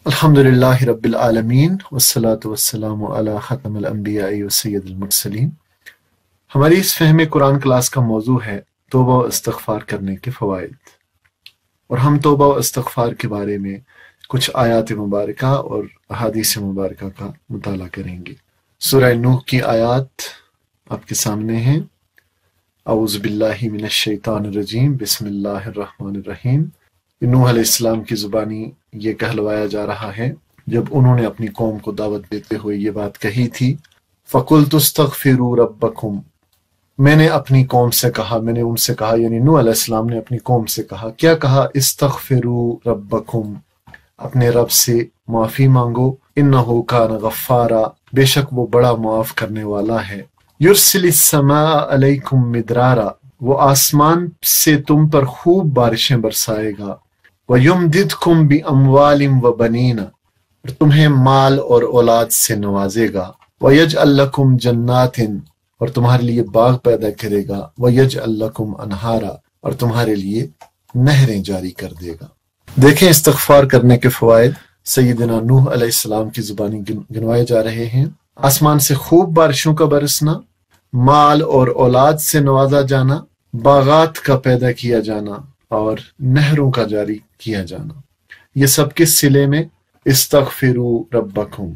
الحمدللہ رب العالمین والصلاة والسلام علی ختم الانبیاء و سید المرسلین۔ ہماری اس فہم قرآن کلاس کا موضوع ہے توبہ و استغفار کرنے کے فوائد، اور ہم توبہ و استغفار کے بارے میں کچھ آیات مبارکہ اور احادیث مبارکہ کا مطالعہ کریں گے۔ سورہ نوح کی آیات آپ کے سامنے ہیں۔ اعوذ باللہ من الشیطان الرجیم، بسم اللہ الرحمن الرحیم۔ نوح علیہ السلام کی زبانی یہ کہلوایا جا رہا ہے جب انہوں نے اپنی قوم کو دعوت دیتے ہوئے یہ بات کہی تھی، فَقُلْتُ اسْتَغْفِرُوا رَبَّكُمْ، میں نے اپنی قوم سے کہا، میں نے ان سے کہا، یعنی نوح علیہ السلام نے اپنی قوم سے کہا، کیا کہا؟ استغفروا ربکم، اپنے رب سے معافی مانگو، انہ کان غفارا، بے شک وہ بڑا معاف کرنے والا ہے، یرسل السماء علیکم مدرارا، وہ آسمان سے تم پر خوب بارشیں برسائے گا، وَيُمْدِدْكُمْ بِأَمْوَالٍ وَبَنِينَ، اور تمہیں مال اور اولاد سے نوازے گا، وَيَجْعَلْ لَكُمْ جَنَّاتٍ، اور تمہارے لیے باغ پیدا کرے گا، وَيَجْعَلْ لَكُمْ أَنْهَارًا، اور تمہارے لیے نہریں جاری کر دے گا۔ دیکھیں استغفار کرنے کے فوائد سیدنا نوح علیہ السلام کی زبانی گنوائے جا رہے ہیں۔ آسمان سے خوب بارشوں کا برسنا، مال اور اولاد سے نوازا جانا، باغات کا پیدا کیا جانا، اور نہروں کا جاری کیا جانا، یہ سب کس صلے میں؟ استغفروا ربکم،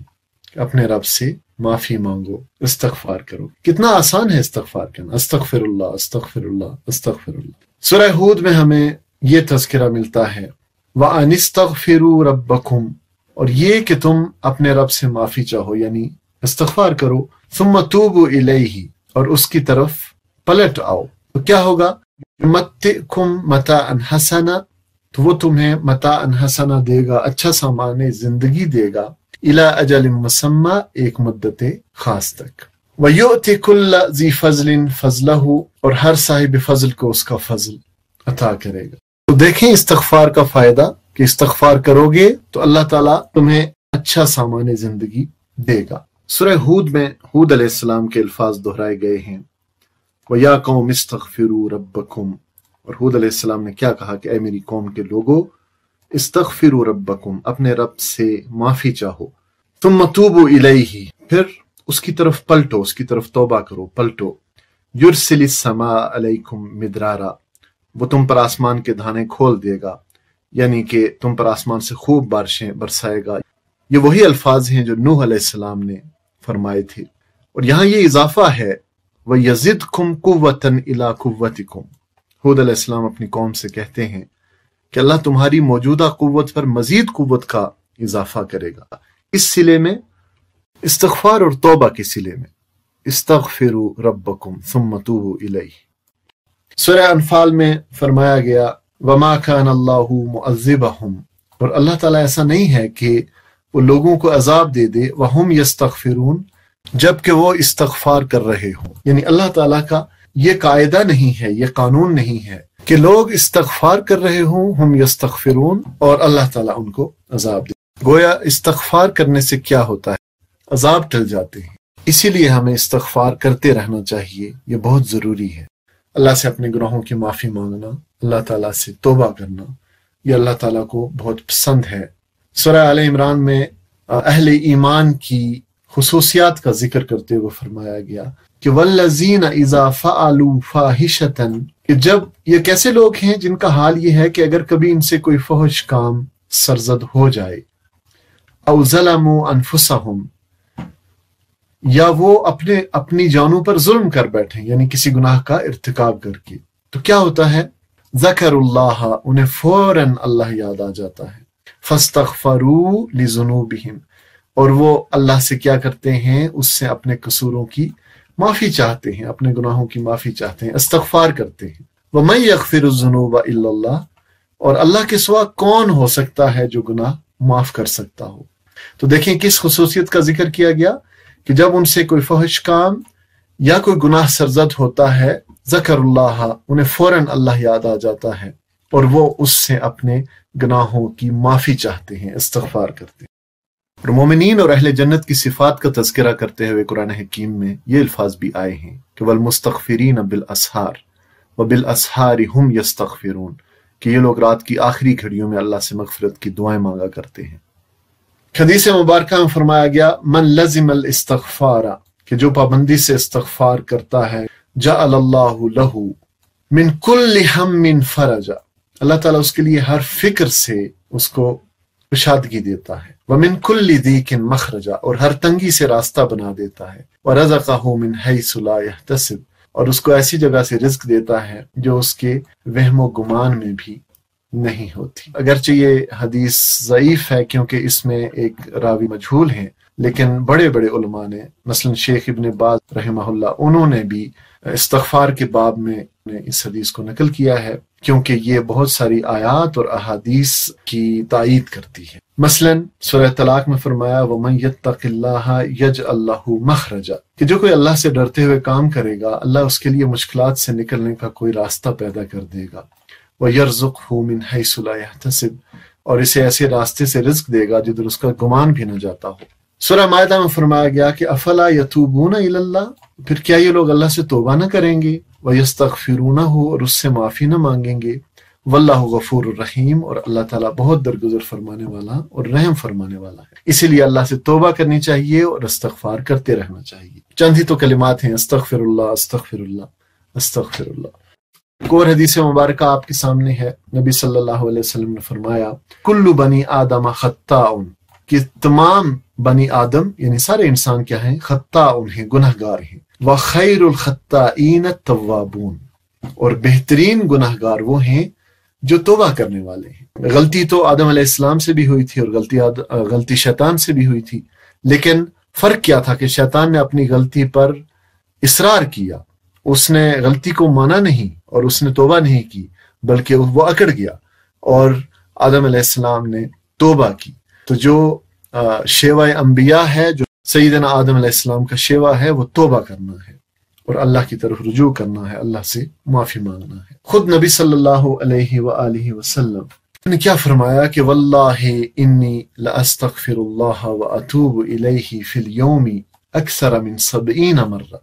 اپنے رب سے معافی مانگو، استغفار کرو۔ کتنا آسان ہے استغفار کرنا، استغفر اللہ استغفر اللہ استغفر اللہ۔ سورہ ہود میں ہمیں یہ تذکرہ ملتا ہے، وَأَنِ اسْتَغْفِرُوا رَبَّكُمْ، اور یہ کہ تم اپنے رب سے معافی چاہو، یعنی استغفار کرو، ثُمَّ تُوبُوا إِلَيْهِ، اور اس کی طرف پلٹ آؤ، تو کیا ہوگا؟ یمتعکم متاعا حسنا، تو وہ تمہیں متاعا حسنا دے گا، اچھا سامان زندگی دے گا، الی اجل مسمی، ایک مدت خاص تک، ویؤتی کل ذی فضل فضلہ، اور ہر صاحب فضل کو اس کا فضل عطا کرے گا۔ تو دیکھیں استغفار کا فائدہ کہ استغفار کرو گے تو اللہ تعالیٰ تمہیں اچھا سامان زندگی دے گا۔ سورہ ہود میں ہود علیہ السلام کے الفاظ دہرائے گئے ہیں، وَيَا قَوْمِ اسْتَغْفِرُوا رَبَّكُمْ، اور ہود علیہ السلام نے کیا کہا کہ اے میری قوم کے لوگو، استغفروا ربکم، اپنے رب سے معافی چاہو، ثُمَّ تُوبُوا إِلَيْهِ، پھر اس کی طرف پلٹو، اس کی طرف توبہ کرو، پلٹو، یرسل السماء علیکم مدرارا، وہ تم پر آسمان کے دھانے کھول دے گا، یعنی کہ تم پر آسمان سے خوب بارشیں برسائے گا۔ یہ وہی الفاظ ہیں جو نوح علیہ السلام نے فرمائے تھے، اور یہاں یہ اضافہ ہے، وَيَزِدْكُمْ قُوَّةً إِلَىٰ قُوَّتِكُمْ، ہود علیہ السلام اپنی قوم سے کہتے ہیں کہ اللہ تمہاری موجودہ قوت پر مزید قوت کا اضافہ کرے گا۔ اس صلے میں استغفار اور توبہ کے صلے میں، استغفروا ربکم ثم توبوا الیہ۔ سورہ انفال میں فرمایا گیا، وما کان اللہ معذبہم، اور اللہ تعالیٰ ایسا نہیں ہے کہ وہ لوگوں کو عذاب دے دے، وہم یستغفرون، جبکہ وہ استغفار کر رہے ہوں، یعنی اللہ تعالیٰ کا یہ قاعدہ نہیں ہے، یہ قانون نہیں ہے کہ لوگ استغفار کر رہے ہوں، ہم یستغفرون، اور اللہ تعالیٰ ان کو عذاب دے۔ گویا استغفار کرنے سے کیا ہوتا ہے؟ عذاب ٹل جاتے ہیں۔ اسی لیے ہمیں استغفار کرتے رہنا چاہیے، یہ بہت ضروری ہے۔ اللہ سے اپنے گناہوں کی معافی مانگنا، اللہ تعالیٰ سے توبہ کرنا، یہ اللہ تعالیٰ کو بہت پسند ہے۔ سورہ آل عمران میں اہل ایمان کی خصوصیات کا ذکر کرتے ہوئے فرمایا گیا کہ والذین اذا فعلوا فاحشۃ، کہ جب یہ کیسے لوگ ہیں جن کا حال یہ ہے کہ اگر کبھی ان سے کوئی فحش کام سرزد ہو جائے، او ظلموا انفسہم، یا وہ اپنی جانوں پر ظلم کر بیٹھیں، یعنی کسی گناہ کا ارتکاب کر کے، تو کیا ہوتا ہے؟ ذکر اللہ، انہیں فوراً اللہ یاد آ جاتا ہے، فاستغفروا لذنوبہم، اور وہ اللہ سے کیا کرتے ہیں؟ اس سے اپنے قصوروں کی معافی چاہتے ہیں، اپنے گناہوں کی معافی چاہتے ہیں، استغفار کرتے ہیں۔ وَمَن يَغْفِرُ الذُّنُوبَ إِلَّا اللَّهُ، اور اللہ کے سوا کون ہو سکتا ہے جو گناہ معاف کر سکتا ہو؟ تو دیکھیں کس خصوصیت کا ذکر کیا گیا کہ جب ان سے کوئی فحش کام یا کوئی گناہ سرزد ہوتا ہے، ذکر اللہ، انہیں فوراً اللہ یاد آ جاتا ہے، اور وہ اس سے اپنے گناہوں کی معافی چاہتے ہیں، استغفار کرتے ہیں۔ اور مومنین اور اہل جنت کی صفات کا تذکرہ کرتے ہوئے قرآن حکیم میں یہ الفاظ بھی آئے ہیں کہ والمستغفرین بالاسحار وبالاسحار ہم یستغفرون، کہ یہ لوگ رات کی آخری گھڑیوں میں اللہ سے مغفرت کی دعائیں مانگا کرتے ہیں۔ حدیث مبارکہ میں فرمایا گیا من لزم الاستغفار، کہ جو پابندی سے استغفار کرتا ہے، جعل اللہ لہ من کل ہم فرجا، اللہ تعالیٰ اس کے لیے ہر فکر سے اس کو کشادگی دیتا ہے، ومن کل ضیق مخرجا، اور ہر تنگی سے راستہ بنا دیتا ہے، ورزقہ من حیث لا یحتسب، اور اس کو ایسی جگہ سے رزق دیتا ہے جو اس کے وہم و گمان میں بھی نہیں ہوتی۔ اگرچہ یہ حدیث ضعیف ہے کیونکہ اس میں ایک راوی مجہول ہیں، لیکن بڑے بڑے علماء نے، مثلا شیخ ابن باز رحمہ اللہ، انہوں نے بھی استغفار کے باب میں اس حدیث کو نقل کیا ہے کیونکہ یہ بہت ساری آیات اور احادیث کی تائید کرتی ہے۔ مثلا سورہ طلاق میں فرمایا وَمَن يَتَّقِ اللَّهَ يَجْعَل لَّهُ مَخْرَجًا، کہ جو کوئی اللہ سے ڈرتے ہوئے کام کرے گا، اللہ اس کے لیے مشکلات سے نکلنے کا کوئی راستہ پیدا کر دے گا، وَيَرْزُقْهُ مِنْ حَيْثُ لَا يَحْتَسِبُ، اور اسے ایسے راستے سے رزق دے گا جدھر اس کا گمان بھی نہ جاتا ہو۔ سورہ مائدہ میں فرمایا گیا کہ افلا یتوبون الی اللہ، پھر کیا یہ لوگ اللہ سے توبہ نہ کریں گے، ویستغفرونہ، اور اس سے معافی نہ مانگیں گے، واللہ غفور الرحیم، اور اللہ تعالیٰ بہت درگزر فرمانے والا اور رحم فرمانے والا ہے۔ اسی لیے اللہ سے توبہ کرنی چاہیے اور استغفار کرتے رہنا چاہیے۔ چند ہی تو کلمات ہیں، استغفر اللہ استغفر اللہ استغفر اللہ۔ ایک اور حدیث مبارکہ آپ کے سامنے ہے، نبی صلی اللہ علیہ وسلم نے فرمایا کل بنی آدم خطاء، کہ تمام بنی آدم یعنی سارے انسان کیا ہیں، خطاء ہیں، گناہ گار ہیں، وخیر الخطائین التوابون، اور بہترین گناہ گار وہ ہیں جو توبہ کرنے والے ہیں۔ غلطی تو آدم علیہ السلام سے بھی ہوئی تھی اور غلطی شیطان سے بھی ہوئی تھی، لیکن فرق کیا تھا کہ شیطان نے اپنی غلطی پر اصرار کیا، اس نے غلطی کو مانا نہیں اور اس نے توبہ نہیں کی، بلکہ وہ اکڑ گیا، اور آدم علیہ السلام نے توبہ کی۔ تو جو شیوہ انبیاء ہے، جو سیدنا آدم علیہ السلام کا شیوہ ہے، وہ توبہ کرنا ہے اور اللہ کی طرف رجوع کرنا ہے، اللہ سے معافی مانگنا ہے۔ خود نبی صلی اللہ علیہ وآلہ وسلم نے کیا فرمایا کہ واللہ انی لاستغفر اللہ واتوب الیہ فی اليوم اکثر من 70 مرہ،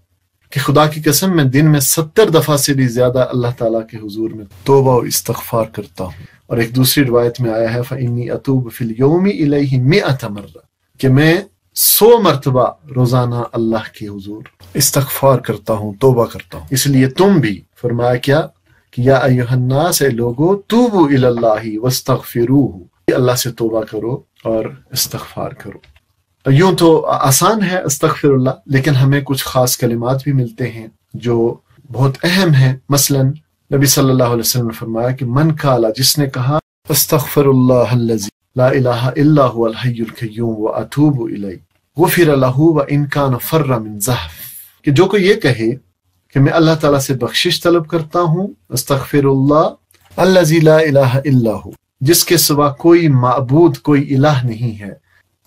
کہ خدا کی قسم میں دن میں 70 دفعہ سے بھی زیادہ اللہ تعالیٰ کے حضور میں توبہ و استغفار کرتا ہوں۔ اور ایک دوسری روایت میں آیا ہے فإنی اتوب فی اليوم الیہ 100 مرہ، کہ میں 100 مرتبہ روزانہ اللہ کے حضور استغفار کرتا ہوں، توبہ کرتا ہوں۔ اس لیے تم بھی فرمایا کیا کہ یا ایھا الناس، اے لوگو، توبوا الی اللہ واستغفروہ، اللہ سے توبہ کرو اور استغفار کرو۔ یوں تو آسان ہے استغفر اللہ، لیکن ہمیں کچھ خاص کلمات بھی ملتے ہیں جو بہت اہم ہیں۔ مثلا نبی صلی اللہ علیہ وسلم نے فرمایا کہ من قال، جس نے کہا استغفر اللہ الذی لا الہ الا هو الحی القیوم واتوب الیہ غفر لہ وان کان فر من زحف، کہ جو کوئی یہ کہے کہ میں اللہ تعالیٰ سے بخشش طلب کرتا ہوں، استغفر اللہ الذی لا الہ الا ہو، جس کے سوا کوئی معبود، کوئی الہ نہیں ہے،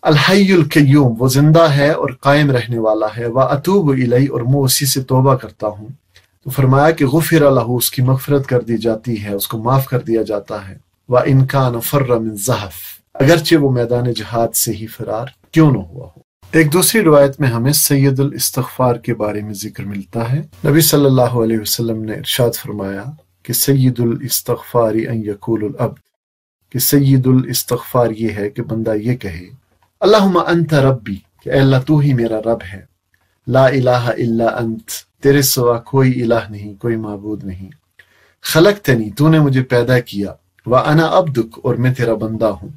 الحی القیوم، وہ زندہ ہے اور قائم رہنے والا ہے، واتوب الیہ، اور میں اسی سے توبہ کرتا ہوں، تو فرمایا کہ غفر لہ، اس کی مغفرت کر دی جاتی ہے، اس کو معاف کر دیا جاتا ہے، وان کان فر من زحف، اگرچہ وہ میدان جہاد سے ہی فرار کیوں نہ ہوا ہو۔ ایک دوسری روایت میں ہمیں سید الاستغفار کے بارے میں ذکر ملتا ہے۔ نبی صلی اللہ علیہ وسلم نے ارشاد فرمایا کہ سید الاستغفار ان یقول العبد، کہ سید الاستغفار یہ ہے کہ بندہ یہ کہے اللہم انت ربی، کہ اے اللہ تو ہی میرا رب ہے، لا الہ الا انت، تیرے سوا کوئی الہ نہیں، کوئی معبود نہیں، خلقتنی، تو نے مجھے پیدا کیا، وانا عبدک، اور میں تیرا بندہ ہوں،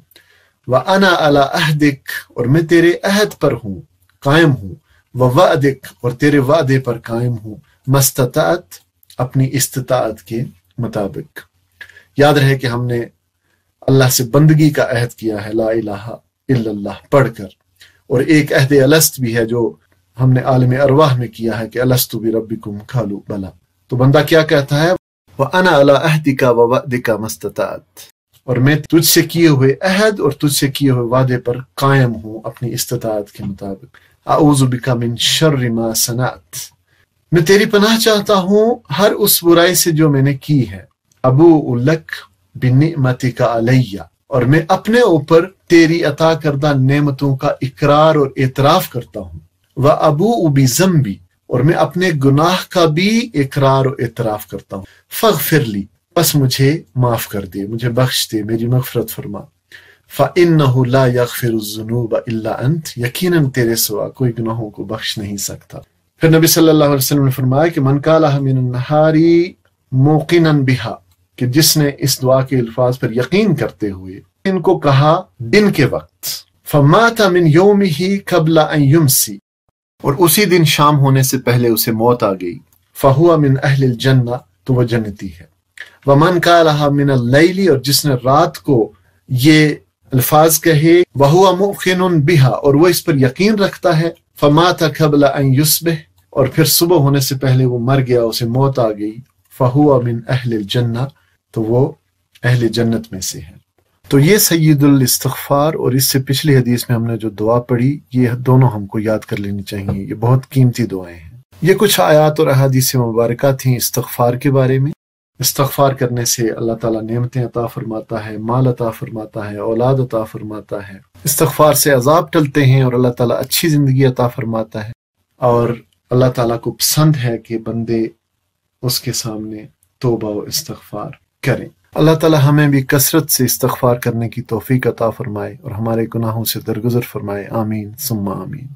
وَأَنَا عَلَىٰ عَهْدِكَ، اور میں تیرے عہد پر ہوں، قائم ہوں، وَوَعْدِكَ، اور تیرے وعدے پر قائم ہوں، مَسْتَطَعْتُ، اپنی استطاعت کے مطابق۔ یاد رہے کہ ہم نے اللہ سے بندگی کا عہد کیا ہے لا الہ الا اللہ پڑھ کر، اور ایک عہد الست بھی ہے جو ہم نے عالم ارواح میں کیا ہے کہ الست بربکم قالوا بلی، تو بندہ کیا کہتا ہے وَأَنَا عَلَىٰ عَهْدِكَ وَوَعْدِكَ مَسْتَطَعْتُ، اور میں تجھ سے کیے ہوئے عہد اور تجھ سے کیے ہوئے وعدے پر قائم ہوں اپنی استطاعت کے مطابق۔ اعوذ بک من شر ما صنعت، میں تیری پناہ چاہتا ہوں ہر اس برائی سے جو میں نے کی ہے، ابوء لک بنعمتک علی، اور میں اپنے اوپر تیری عطا کردہ نعمتوں کا اقرار اور اعتراف کرتا ہوں، وابوء بذنبی، اور میں اپنے گناہ کا بھی اقرار اور اعتراف کرتا ہوں، فاغفر لی، بس مجھے معاف کر دے، مجھے بخش دے، میری مغفرت فرما، فَإِنَّهُ لَا يَغْفِرُ الذُّنُوبَ إِلَّا أَنْتَ، یقیناً تیرے سوا کوئی گناہوں کو بخش نہیں سکتا۔ پھر نبی صلی اللہ علیہ وسلم نے فرمایا کہ من قالها من النہار موقنا بها، کہ جس نے اس دعا کے الفاظ پر یقین کرتے ہوئے ان کو کہا دن کے وقت، فمات من یومہ قبل ان یمسی، اور اسی دن شام ہونے سے پہلے اسے موت آ گئی، فہو من اہل الجنہ، تو وہ جنتی ہے۔ ومن قالها من اللیل، اور جس نے رات کو یہ الفاظ کہے، وہو موقن بها، اور وہ اس پر یقین رکھتا ہے، فمات قبل ان یصبح، اور پھر صبح ہونے سے پہلے وہ مر گیا، اسے موت آ گئی، فہو من اہل الجنہ، تو وہ اہل جنت میں سے ہے۔ تو یہ سید الاستغفار اور اس سے پچھلی حدیث میں ہم نے جو دعا پڑھی، یہ دونوں ہم کو یاد کر لینی چاہیے، یہ بہت قیمتی دعائیں ہیں۔ یہ کچھ آیات اور احادیث مبارکہ تھیں استغفار کے بارے میں۔ استغفار کرنے سے اللہ تعالیٰ نعمتیں عطا فرماتا ہے، مال عطا فرماتا ہے، اولاد عطا فرماتا ہے۔ استغفار سے عذاب ٹلتے ہیں اور اللہ تعالیٰ اچھی زندگی عطا فرماتا ہے، اور اللہ تعالیٰ کو پسند ہے کہ بندے اس کے سامنے توبہ و استغفار کریں۔ اللہ تعالیٰ ہمیں بھی کثرت سے استغفار کرنے کی توفیق عطا فرمائے اور ہمارے گناہوں سے درگزر فرمائے۔ آمین ثم آمین۔